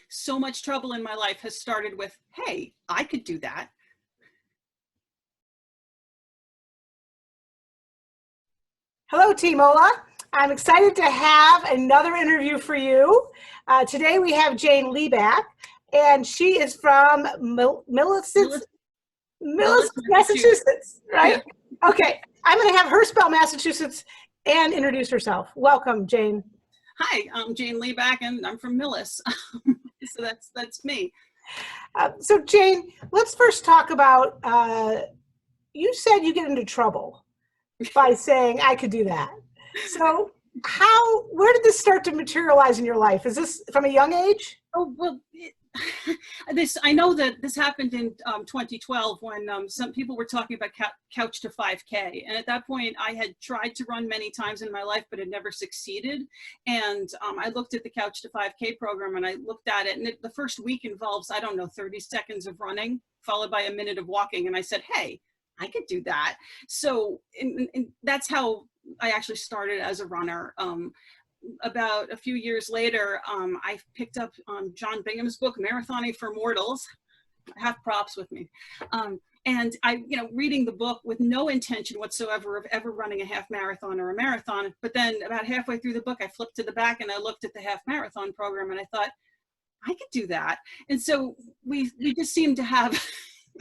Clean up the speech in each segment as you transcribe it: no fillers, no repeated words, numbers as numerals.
so much trouble in my life has started with, hey, I could do that. Hello, Team Ola. I'm excited to have another interview for you. Today we have Jane Lekab, and she is from Millicent, Massachusetts, right? Yeah. Okay, I'm going to have her spell Massachusetts and introduce herself. Welcome, Jane. Hi, I'm Jane Lekab, and I'm from Millis. So that's me. So Jane, let's first talk about, you said you get into trouble by saying I could do that. So where did this start to materialize in your life? Is this from a young age? Oh, well, I know that this happened in 2012 when some people were talking about couch to 5K. And at that point, I had tried to run many times in my life, but had never succeeded. And I looked at the couch to 5K program and I looked at it, and the first week involves, I don't know, 30 seconds of running followed by a minute of walking. And I said, hey, I could do that. So and that's how I actually started as a runner. About a few years later, I picked up John Bingham's book, Marathoning for Mortals. I have props with me. And I, reading the book with no intention whatsoever of ever running a half marathon or a marathon. But then about halfway through the book, I flipped to the back and I looked at the half marathon program and I thought, I could do that. And so we just seem to have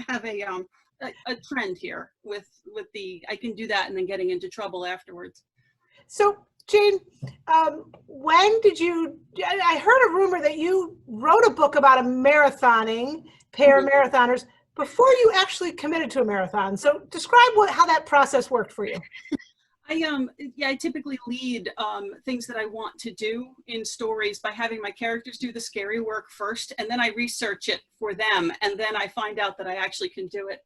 a trend here with the I can do that and then getting into trouble afterwards. So Jane, when did you, I heard a rumor that you wrote a book about a marathoning, marathoners, before you actually committed to a marathon. So describe how that process worked for you. I typically lead things that I want to do in stories by having my characters do the scary work first, and then I research it for them, and then I find out that I actually can do it.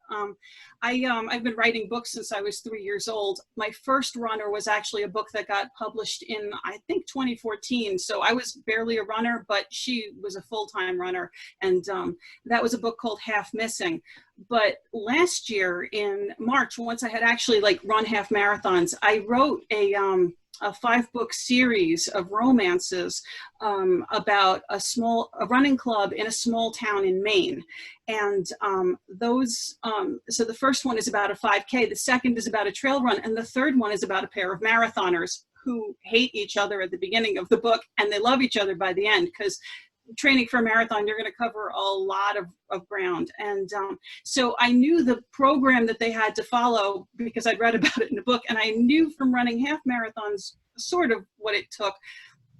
I've been writing books since I was 3 years old. My first runner was actually a book that got published in, I think, 2014. So I was barely a runner, but she was a full-time runner, and that was a book called Half Missing. But last year in March, once I had actually run half marathons, I wrote a 5-book series of romances about a running club in a small town in Maine. And so the first one is about a 5K, the second is about a trail run, and the third one is about a pair of marathoners who hate each other at the beginning of the book, and they love each other by the end, because training for a marathon, you're going to cover a lot of ground. And so I knew the program that they had to follow because I'd read about it in the book, and I knew from running half marathons sort of what it took.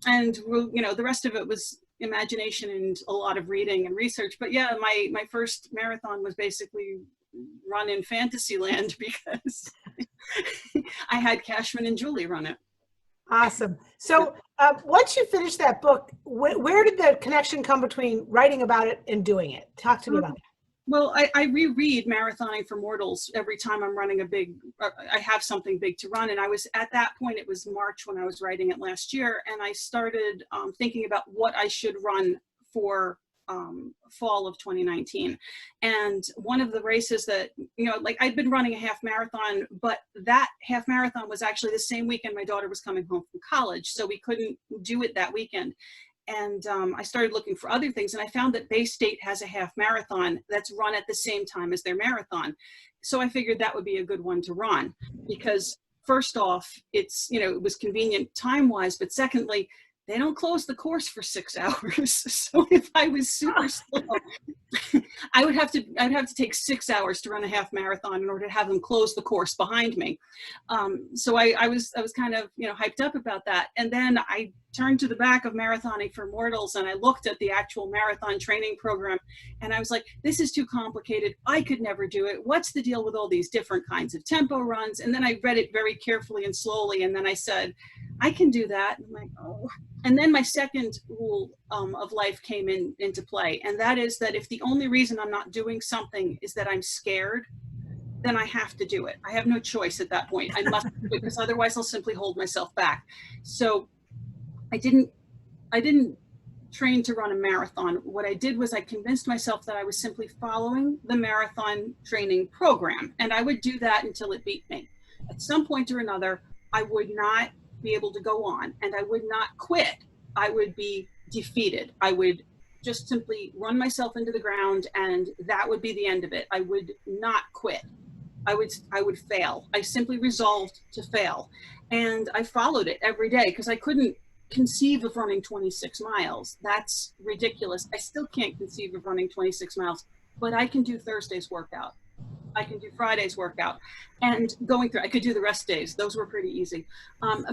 And the rest of it was imagination and a lot of reading and research. But yeah, my first marathon was basically run in Fantasyland because I had Cashman and Julie run it. Awesome. So once you finish that book, where did the connection come between writing about it and doing it? Talk to me about that. Well, I reread Marathoning for Mortals every time I'm running I have something big to run. And I was at that point, it was March when I was writing it last year. And I started thinking about what I should run for fall of 2019. And one of the races that, I'd been running a half marathon, but that half marathon was actually the same weekend my daughter was coming home from college. So we couldn't do it that weekend. And I started looking for other things, and I found that Bay State has a half marathon that's run at the same time as their marathon. So I figured that would be a good one to run because first off, it was convenient time-wise, but secondly, they don't close the course for 6 hours. So if I was super slow, I'd have to take 6 hours to run a half marathon in order to have them close the course behind me. So I was kind of, hyped up about that. And then I turned to the back of Marathoning for Mortals and I looked at the actual marathon training program and I was like, this is too complicated. I could never do it. What's the deal with all these different kinds of tempo runs? And then I read it very carefully and slowly. And then I said, I can do that. And I'm like, oh. And then my second rule of life came into play. And that is that if the only reason I'm not doing something is that I'm scared, then I have to do it. I have no choice at that point. I must do it because otherwise I'll simply hold myself back. So I didn't train to run a marathon. What I did was I convinced myself that I was simply following the marathon training program. And I would do that until it beat me. At some point or another, I would not be able to go on and I would not quit. I would be defeated. I would just simply run myself into the ground, and that would be the end of it. I would not quit. I would fail. I simply resolved to fail. And I followed it every day because I couldn't conceive of running 26 miles. That's ridiculous. I still can't conceive of running 26 miles, but I can do Thursday's workout. I can do Friday's workout, and going through, I could do the rest days. Those were pretty easy.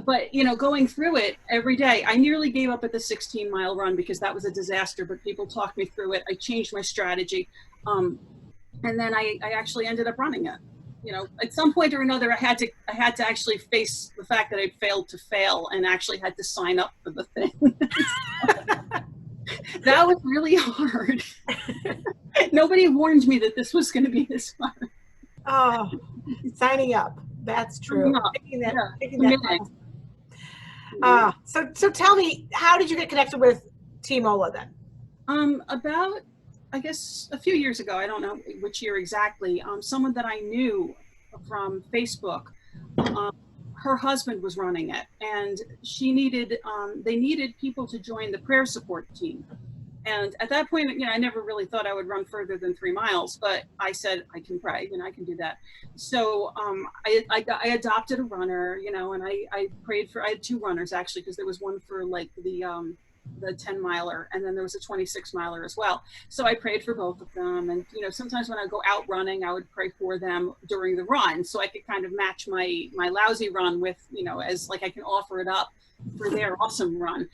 But you know, going through it every day, I nearly gave up at the 16-mile run because that was a disaster, but people talked me through it. I changed my strategy. And then I actually ended up running it. You know, at some point or another, I had to actually face the fact that I'd failed to fail and actually had to sign up for the thing. That was really hard. Nobody warned me that this was going to be this hard. Oh, signing up. That's true. Taking that so tell me, how did you get connected with Team Ola then? About, I guess, a few years ago, I don't know which year exactly, someone that I knew from Facebook, her husband was running it, and she needed, they needed people to join the prayer support team. And at that point, you know, I never really thought I would run further than 3 miles, but I said, I can pray, and I can do that. So I adopted a runner, you know, and I prayed for, I had 2 runners actually, because there was one for like the 10-miler, and then there was a 26-miler as well. So I prayed for both of them. And, you know, sometimes when I go out running, I would pray for them during the run. So I could kind of match my lousy run with, you know, as like I can offer it up for their awesome run.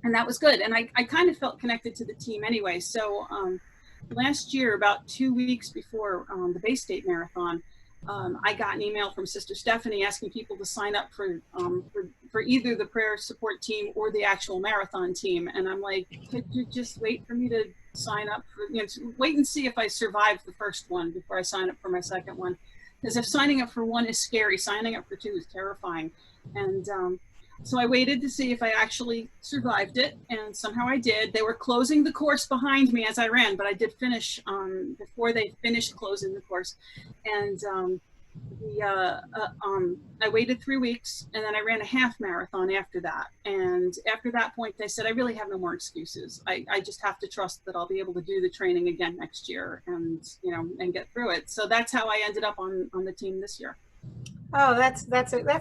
And that was good. And I kind of felt connected to the team anyway. So last year, about 2 weeks before the Bay State Marathon, I got an email from Sister Stephanie asking people to sign up for either the prayer support team or the actual marathon team. And I'm like, could you just wait for me to sign up for, you know, wait and see if I survive the first one before I sign up for my second one? Because if signing up for one is scary, signing up for 2 is terrifying. And so I waited to see if I actually survived it, and somehow I did. They were closing the course behind me as I ran, but I did finish before they finished closing the course. And I waited 3 weeks, and then I ran a half marathon after that. And after that point, they said, I really have no more excuses. I just have to trust that I'll be able to do the training again next year, and, you know, and get through it. So that's how I ended up on the team this year. Oh, that's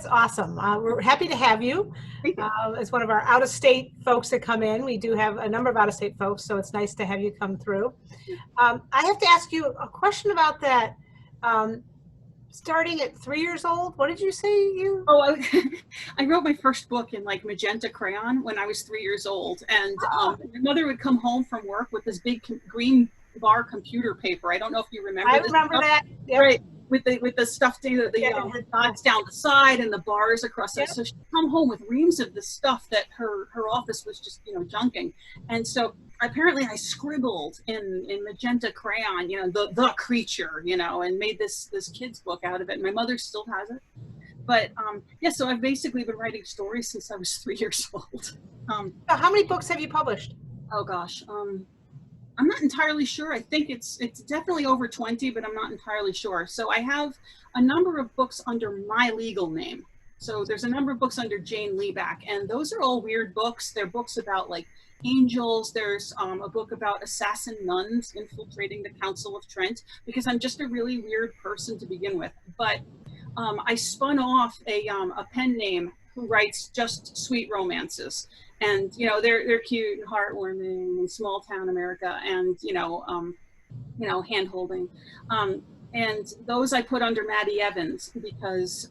awesome. We're happy to have you as one of our out-of-state folks that come in. We do have a number of out-of-state folks, so it's nice to have you come through. I have to ask you a question about that. Starting at 3 years old, what did you say you? Oh, I wrote my first book in like magenta crayon when I was 3 years old, and my mother would come home from work with this big green bar computer paper. I don't know if you remember. I remember that. Yep. Right. With the stuff, the dots down the side and the bars across it. Yep. So she'd come home with reams of the stuff that her office was just, you know, junking. And so apparently I scribbled in magenta crayon, you know, the creature, you know, and made this kid's book out of it. My mother still has it. But yeah, so I've basically been writing stories since I was 3 years old. How many books have you published? Oh gosh. I'm not entirely sure. I think it's definitely over 20, but I'm not entirely sure. So I have a number of books under my legal name. So there's a number of books under Jane Lekab, and those are all weird books. They're books about like angels. There's a book about assassin nuns infiltrating the Council of Trent, because I'm just a really weird person to begin with. But I spun off a pen name who writes just sweet romances. And, you know, they're cute and heartwarming and small town America, and, you know, hand holding. And those I put under Maddie Evans because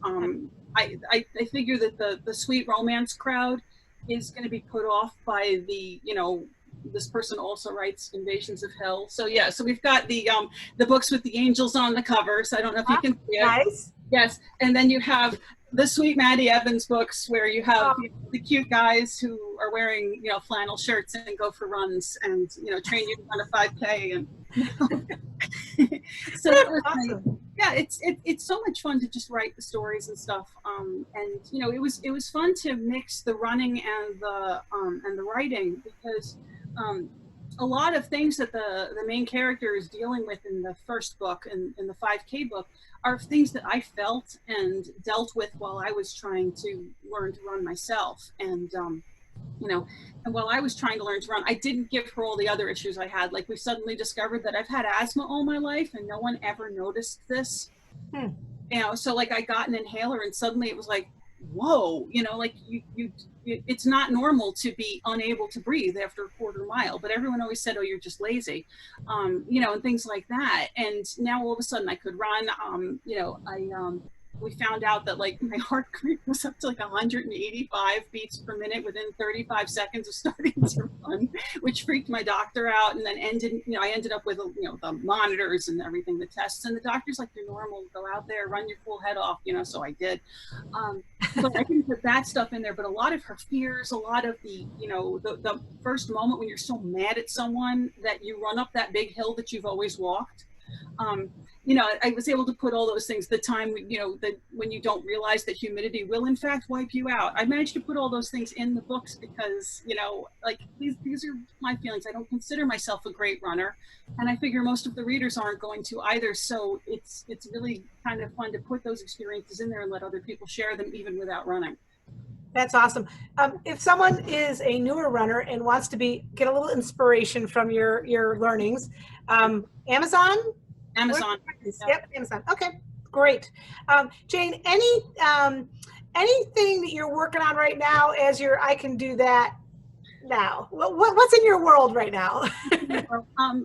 I figure that the sweet romance crowd is going to be put off by the, you know, this person also writes Invasions of Hell. So yeah, so we've got the books with the angels on the cover. So I don't know if you can see it. Nice. Yes, and then you have the sweet Maddie Evans books where you have the cute guys who are wearing, you know, flannel shirts and go for runs and, you know, train you to run a 5K. And so that was awesome. Yeah, it's so much fun to just write the stories and stuff. And you know, it was fun to mix the running and the writing, because a lot of things that the main character is dealing with in the first book and in the 5K book are things that I felt and dealt with while I was trying to learn to run myself. And you know, and while I was trying to learn to run, I didn't give her all the other issues I had. Like we suddenly discovered that I've had asthma all my life and no one ever noticed this. Hmm. You know, so like I got an inhaler and suddenly it was like, whoa, you know, like it's not normal to be unable to breathe after a quarter mile, but everyone always said, oh, you're just lazy, you know, and things like that. And now all of a sudden I could run. You know, we found out that like my heart rate was up to like 185 beats per minute within 35 seconds of starting to run, which freaked my doctor out. And then I ended up with, you know, the monitors and everything, the tests, and the doctor's like, you're normal, go out there, run your full head off, you know, so I did. So I didn't put that stuff in there, but a lot of her fears, a lot of the, you know, the first moment when you're so mad at someone that you run up that big hill that you've always walked. You know, I was able to put all those things, the time, you know, that when you don't realize that humidity will in fact wipe you out. I managed to put all those things in the books because, you know, like these are my feelings. I don't consider myself a great runner, and I figure most of the readers aren't going to either. So it's really kind of fun to put those experiences in there and let other people share them even without running. That's awesome. If someone is a newer runner and wants to get a little inspiration from your learnings, Amazon? Amazon. Yep, Amazon. Okay, great. Jane, anything that you're working on right now as I can do that now? What's in your world right now?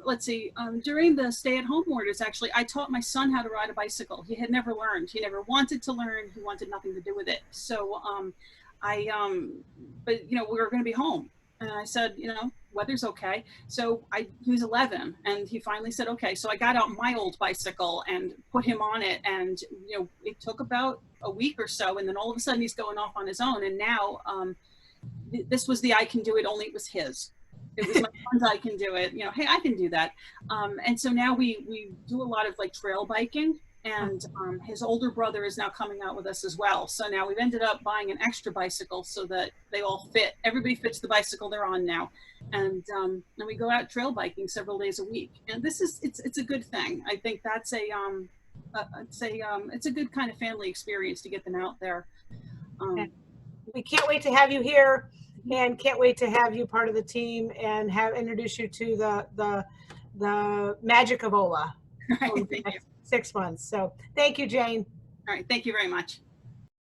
Let's see. During the stay-at-home orders, actually, I taught my son how to ride a bicycle. He had never learned. He never wanted to learn. He wanted nothing to do with it. So but you know, we were going to be home. And I said, you know, weather's okay. So he was 11 and he finally said, okay. So I got out my old bicycle and put him on it. And, you know, it took about a week or so. And then all of a sudden he's going off on his own. And now this was the I can do it, only it was his. It was my son's I can do it. You know, hey, I can do that. And so now we do a lot of like trail biking. And his older brother is now coming out with us as well. So now we've ended up buying an extra bicycle so that they all fit. Everybody fits the bicycle they're on now. And we go out trail biking several days a week. And it's a good thing. I think that's it's a good kind of family experience to get them out there. We can't wait to have you here, and can't wait to have you part of the team and introduce you to the magic of Ola. All right, thank you. 6 months. So thank you, Jane. All right, thank you very much.